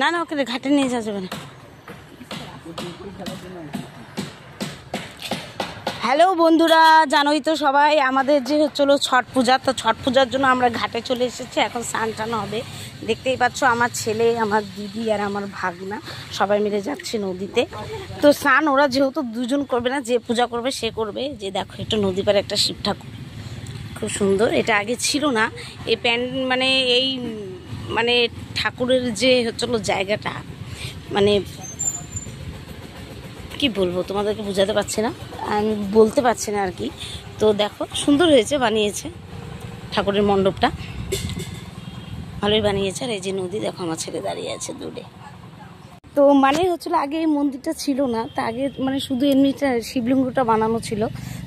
না না, ওকে ঘাটে নিয়ে যাওয়া যাবে না। হ্যালো বন্ধুরা, জানোই তো সবাই আমাদের যে হচ্ছিল ছট পূজা, তো ছট পূজার জন্য আমরা ঘাটে চলে এসেছি। এখন স্নান টান হবে, দেখতেই পাচ্ছ আমার ছেলে, আমার দিদি আর আমার ভাগনা সবাই মিলে যাচ্ছে নদীতে। তো স্নান ওরা যেহেতু দুজন করবে না, যে পূজা করবে সে করবে। যে দেখো একটু নদী পারে একটা শিব ঠাকুর, খুব সুন্দর। এটা আগে ছিল না এই মানে এই মানে ঠাকুরের যে হচ্ছিল জায়গাটা, মানে কি বলবো তোমাদেরকে বোঝাতে পারছি না, আমি বলতে পারছি না আর কি। তো দেখো সুন্দর হয়েছে, বানিয়েছে ঠাকুরের মণ্ডপটা, ভালোই বানিয়েছে। আর এই যে নদী, দেখো আমার ছেলে দাঁড়িয়ে আছে দূরে। তো মানে হচ্ছিল আগে এই মন্দিরটা ছিল না, তা আগে মানে শুধু এমনিটা শিবলিঙ্গটা বানানো ছিল।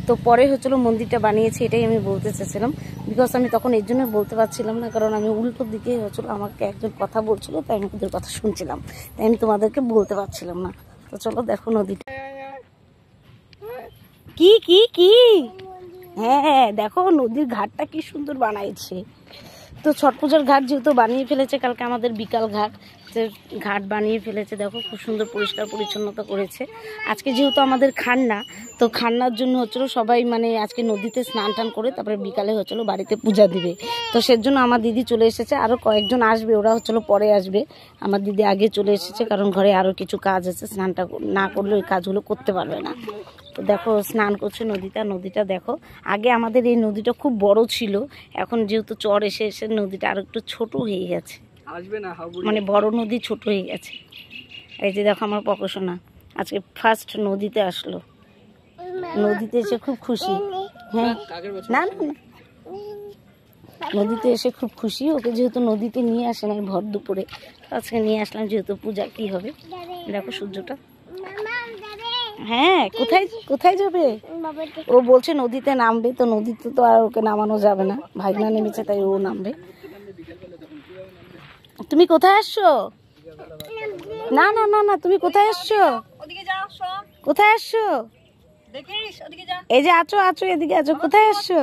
তো পরে হচ্ছিল মন্দিরটা বানিয়েছে, এটাই আমি বলতে চাইছিলাম। বিকজ আমি তখন এর জন্য বলতে পারছিলাম না, কারণ আমি উল্টো দিকে হচ্ছিল, আমাকে একজন কথা বলছিল, তাই আমি ওদের কথা শুনছিলাম, তাই আমি তোমাদেরকে বলতে পারছিলাম না। তো চলো দেখো নদীটা। কি কি কি হ্যাঁ দেখো নদীর ঘাটটা কি সুন্দর বানাইছে। তো ছট পূজার ঘাট যেহেতু বানিয়ে ফেলেছে, কালকে আমাদের বিকাল ঘাট, ঘাট বানিয়ে ফেলেছে। দেখো খুব সুন্দর পরিষ্কার পরিচ্ছন্নতা করেছে। আজকে যেহেতু আমাদের খান্না, তো খান্নার জন্য হচ্ছিল সবাই মানে আজকে নদীতে স্নান টান করে তারপরে বিকালে হচ্ছিল বাড়িতে পূজা দিবে। তো সেজন্য আমার দিদি চলে এসেছে, আরও কয়েকজন আসবে, ওরা হচ্ছিল পরে আসবে। আমার দিদি আগে চলে এসেছে, কারণ ঘরে আরও কিছু কাজ আছে, স্নানটা না করলে ওই কাজগুলো করতে পারবে না। তো দেখো স্নান করছে নদীটা দেখো। আগে আমাদের এই নদীটা খুব বড় ছিল, এখন যেহেতু চর এসে এসে নদীটা আর একটু ছোট হয়ে গেছে, মানে বড় নদী ছোট হয়ে গেছে। এই যে দেখো আমার পকোশোনা আজকে ফার্স্ট নদীতে আসলো, নদীতে এসে খুব খুশি। হ্যাঁ না না না, নদীতে এসে খুব খুশি। ওকে যেহেতু নদীতে নিয়ে আসে না ভর দুপুরে, আজকে নিয়ে আসলাম, যেহেতু পূজা কি হবে। দেখো সূর্যটা। হ্যাঁ কোথায় কোথায় যাবে? ও বলছে নদীতে নামবে, তো নদীতে তো আর ওকে নামানো যাবে না, ভাগনা নেমেছে তাই ও নামবে। তুমি কোথায় আসছো? না না না না, তুমি কোথায় আসছো? কোথায় আসছো? এই যে আছো আছো, এদিকে আছো, কোথায় আসছো?